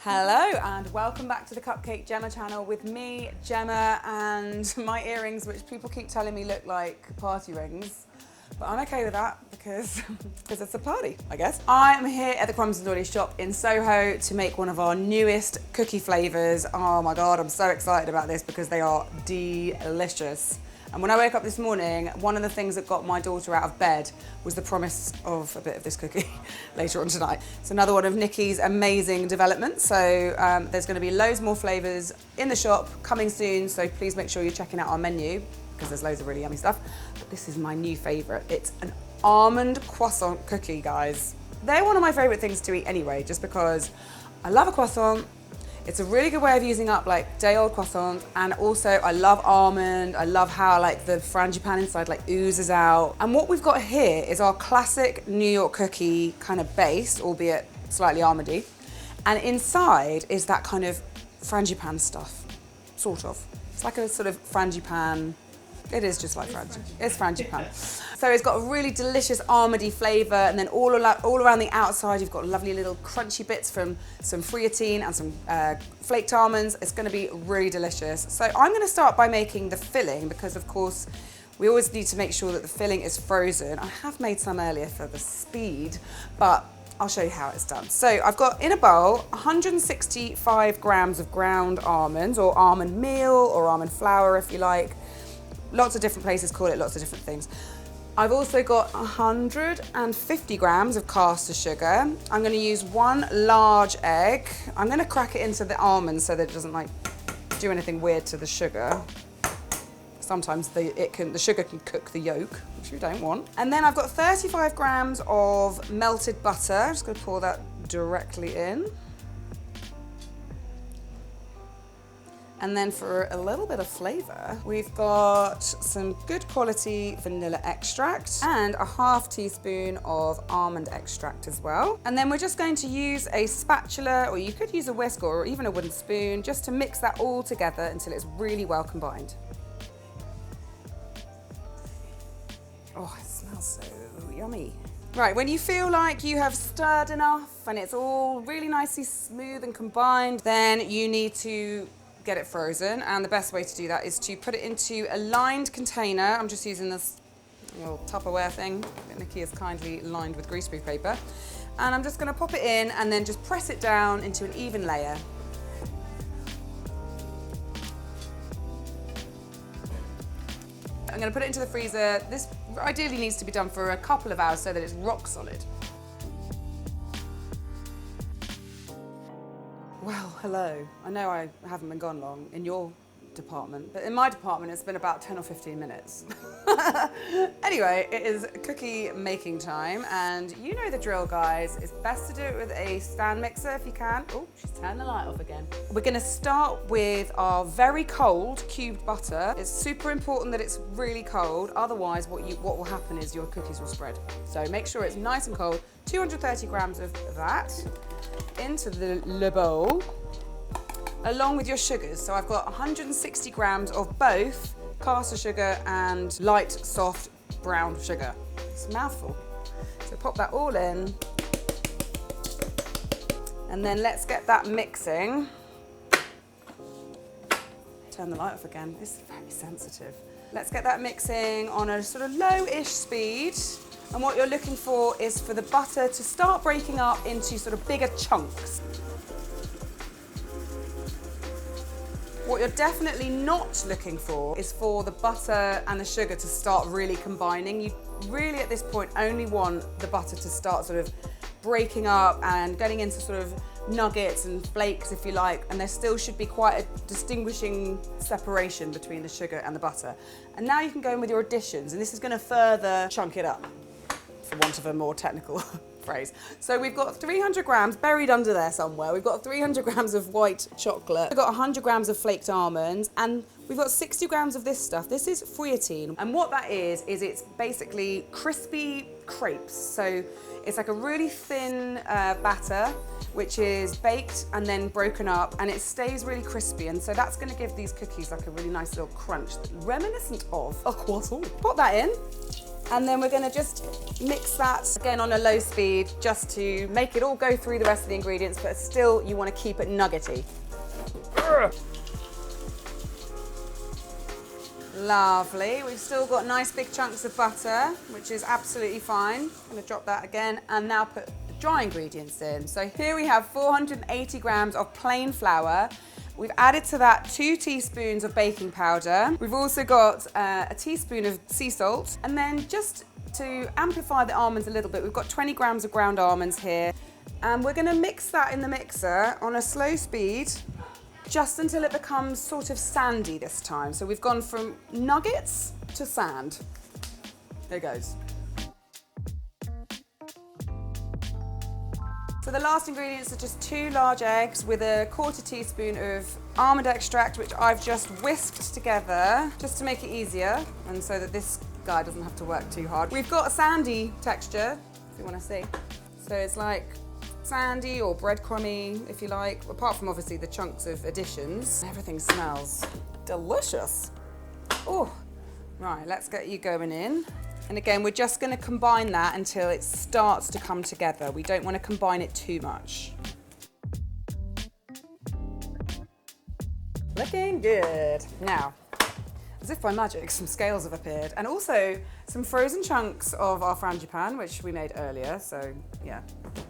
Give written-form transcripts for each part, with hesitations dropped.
Hello and welcome back to the Cupcake Jemma channel with me, Jemma, and my earrings, which people keep telling me look like party rings. But I'm okay with that because it's a party, I guess. I'm here at the Crumbs and Dolly shop in Soho to make one of our newest cookie flavors. Oh my God, I'm so excited about this because they are delicious. And when I woke up this morning, one of the things that got my daughter out of bed was the promise of a bit of this cookie later on tonight. It's another one of Nikki's amazing developments. So there's going to be loads more flavors in the shop coming soon. So please make sure you're checking out our menu because there's loads of really yummy stuff. But this is my new favorite. It's an almond croissant cookie, guys. They're one of my favorite things to eat anyway, just because I love a croissant. It's a really good way of using up like day-old croissants, and also I love almond. I love how like the frangipane inside like oozes out. And what we've got here is our classic New York cookie kind of base, albeit slightly almondy. And inside is that kind of frangipane stuff, sort of. It's like a sort of frangipane. It is just like frangipane. It's frangipane. So it's got a really delicious almondy flavour, and then all around the outside you've got lovely little crunchy bits from some Feuilletine and some Flaked Almonds. It's going to be really delicious. So I'm going to start by making the filling because, of course, we always need to make sure that the filling is frozen. I have made some earlier for the speed, but I'll show you how it's done. So I've got in a bowl 165 grams of ground almonds, or almond meal, or almond flour if you like. Lots of different places call it lots of different things. I've also got 150 grams of caster sugar. I'm going to use one large egg. I'm going to crack it into the almonds so that it doesn't like do anything weird to the sugar. Sometimes the sugar can cook the yolk, which we don't want. And then I've got 35 grams of melted butter. I'm just going to pour that directly in. And then for a little bit of flavour, we've got some good quality vanilla extract and a ½ teaspoon of almond extract as well. And then we're just going to use a spatula, or you could use a whisk or even a wooden spoon, just to mix that all together until it's really well combined. Oh, it smells so yummy. Right, when you feel like you have stirred enough and it's all really nicely smooth and combined, then you need to get it frozen, and the best way to do that is to put it into a lined container. I'm just using this little Tupperware thing that Nikki has kindly lined with greaseproof paper, and I'm just going to pop it in and then just press it down into an even layer. I'm going to put it into the freezer. This ideally needs to be done for a couple of hours so that it's rock solid. Well, hello. I know I haven't been gone long in your department, but in my department it's been about 10 or 15 minutes. Anyway, it is cookie making time, and you know the drill, guys. It's best to do it with a stand mixer if you can. Oh, she's turned the light off again. We're going to start with our very cold cubed butter. It's super important that it's really cold, otherwise what will happen is your cookies will spread. So make sure it's nice and cold. 230 grams of that into the bowl, along with your sugars. So I've got 160 grams of both caster sugar and light, soft brown sugar. It's a mouthful. So pop that all in, and then let's get that mixing. Turn the light off again. This is very sensitive. Let's get that mixing on a sort of low-ish speed. And what you're looking for is for the butter to start breaking up into sort of bigger chunks. What you're definitely not looking for is for the butter and the sugar to start really combining. You really, at this point, only want the butter to start sort of breaking up and getting into sort of nuggets and flakes, if you like, and there still should be quite a distinguishing separation between the sugar and the butter. And now you can go in with your additions, and this is going to further chunk it up, for want of a more technical phrase. So we've got 300 grams buried under there somewhere. We've got 300 grams of white chocolate. We've got 100 grams of flaked almonds, and we've got 60 grams of this stuff. This is Feuilletine. And what that is it's basically crispy crepes. So it's like a really thin batter, which is baked and then broken up, and it stays really crispy. And so that's gonna give these cookies like a really nice little crunch, reminiscent of a croissant. Pop that in. And then we're gonna just mix that again on a low speed just to make it all go through the rest of the ingredients, but still you wanna keep it nuggety. Lovely, we've still got nice big chunks of butter, which is absolutely fine. I'm gonna drop that again and now put the dry ingredients in. So here we have 480 grams of plain flour. We've added to that 2 teaspoons of baking powder. We've also got a teaspoon of sea salt. And then just to amplify the almonds a little bit, we've got 20 grams of ground almonds here. And we're gonna mix that in the mixer on a slow speed, just until it becomes sort of sandy this time. So we've gone from nuggets to sand. There it goes. So the last ingredients are just 2 large eggs with a 1/4 teaspoon of almond extract, which I've just whisked together just to make it easier and so that this guy doesn't have to work too hard. We've got a sandy texture, if you want to see. So it's like sandy or breadcrumby, if you like, apart from obviously the chunks of additions. Everything smells delicious. Oh, right, let's get you going in. And again, we're just gonna combine that until it starts to come together. We don't wanna combine it too much. Looking good. Now, as if by magic, some scales have appeared, and also some frozen chunks of our frangipane, which we made earlier. So yeah,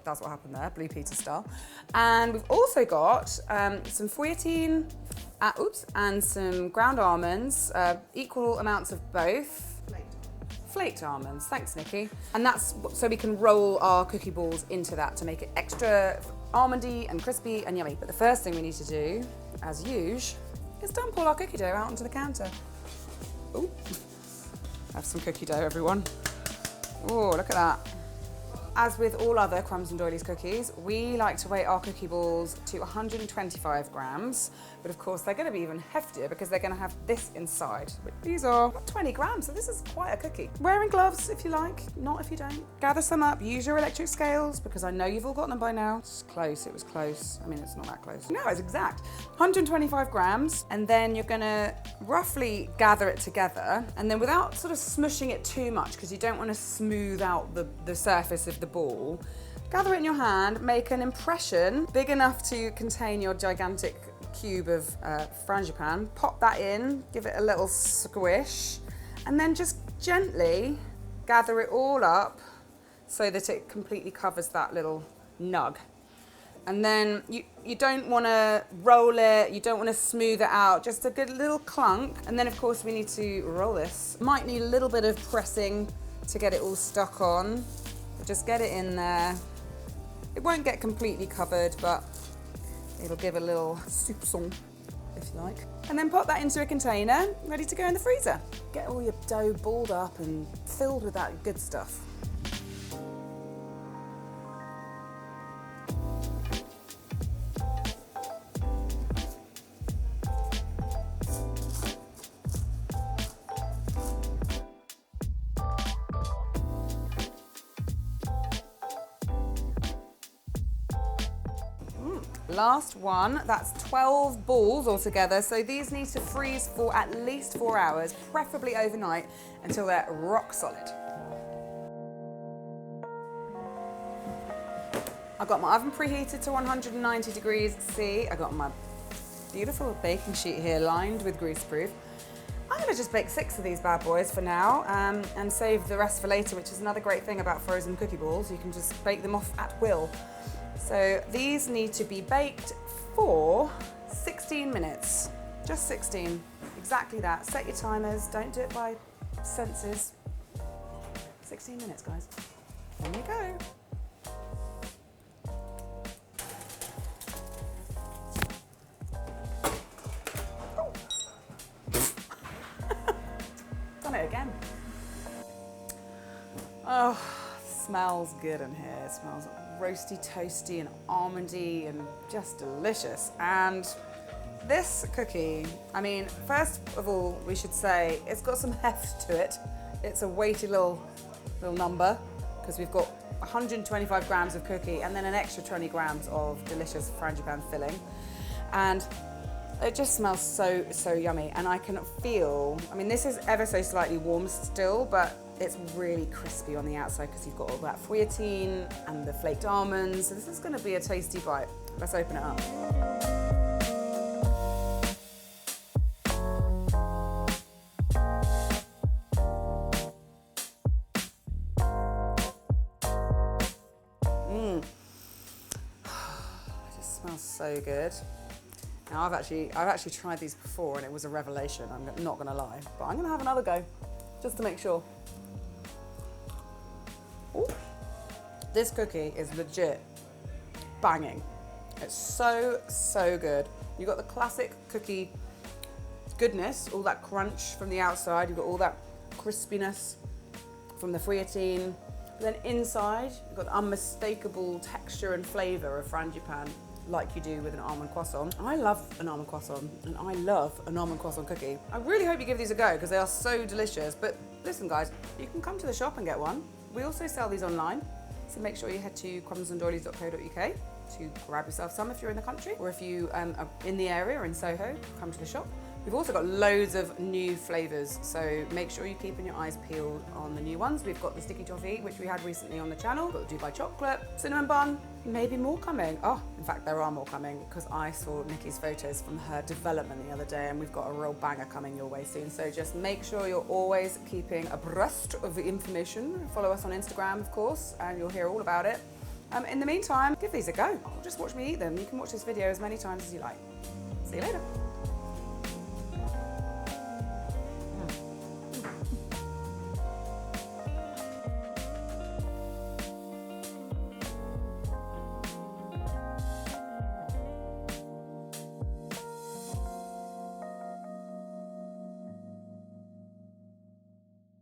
that's what happened there, Blue Peter style. And we've also got some feuilletine, and some ground almonds, equal amounts of both. Flaked almonds, thanks Nikki. And that's so we can roll our cookie balls into that to make it extra almondy and crispy and yummy. But the first thing we need to do, as usual, is dump all our cookie dough out onto the counter. Ooh, have some cookie dough, everyone. Oh, look at that. As with all other Crumbs and Doilies cookies, we like to weigh our cookie balls to 125 grams, but of course they're gonna be even heftier because they're gonna have this inside. These are 20 grams, so this is quite a cookie. Wearing gloves if you like, not if you don't. Gather some up, use your electric scales because I know you've all got them by now. It's close, it was close. I mean, it's not that close. No, it's exact. 125 grams, and then you're gonna roughly gather it together, and then without sort of smushing it too much because you don't wanna smooth out the surface of the ball, gather it in your hand, make an impression big enough to contain your gigantic cube of frangipane, pop that in, give it a little squish, and then just gently gather it all up so that it completely covers that little nug. And then you don't want to roll it, you don't want to smooth it out, just a good little clunk. And then of course we need to roll this. Might need a little bit of pressing to get it all stuck on. Just get it in there. It won't get completely covered, but it'll give a little soupçon, if you like. And then pop that into a container, ready to go in the freezer. Get all your dough balled up and filled with that good stuff. Last one, that's 12 balls altogether. So these need to freeze for at least 4 hours, preferably overnight, until they're rock solid. I got my oven preheated to 190 degrees C. I got my beautiful baking sheet here lined with greaseproof. I'm gonna just bake 6 of these bad boys for now and save the rest for later, which is another great thing about frozen cookie balls. You can just bake them off at will. So these need to be baked for 16 minutes, just 16, exactly that. Set your timers, don't do it by senses. 16 minutes, guys. There you go. Done it again. Oh, smells good in here. It smells roasty, toasty and almondy and just delicious. And this cookie, I mean, first of all, we should say it's got some heft to it. It's a weighty little number because we've got 125 grams of cookie and then an extra 20 grams of delicious frangipane filling. And it just smells so yummy. And I can feel, I mean, this is ever so slightly warm still, but It's really crispy on the outside because you've got all that feuilletine and the flaked almonds. So this is going to be a tasty bite. Let's open it up. It just smells so good. Now I've actually tried these before and it was a revelation, I'm not gonna lie, but I'm gonna have another go just to make sure. Ooh. This cookie is legit banging. It's so, so good. You've got the classic cookie goodness, all that crunch from the outside, you've got all that crispiness from the feuilletine. Then inside, you've got the unmistakable texture and flavor of frangipane, like you do with an almond croissant. I love an almond croissant, and I love an almond croissant cookie. I really hope you give these a go, because they are so delicious. But listen guys, you can come to the shop and get one. We also sell these online, so make sure you head to crumbsanddoilies.co.uk to grab yourself some if you're in the country, or if you are in the area or in Soho, come to the shop. We've also got loads of new flavours, so make sure you're keeping your eyes peeled on the new ones. We've got the sticky toffee, which we had recently on the channel. We've got the Dubai chocolate, cinnamon bun, maybe more coming. Oh, in fact, there are more coming because I saw Nikki's photos from her development the other day, and we've got a real banger coming your way soon. So just make sure you're always keeping abreast of the information. Follow us on Instagram, of course, and you'll hear all about it. In the meantime, give these a go. Just watch me eat them. You can watch this video as many times as you like. See you later.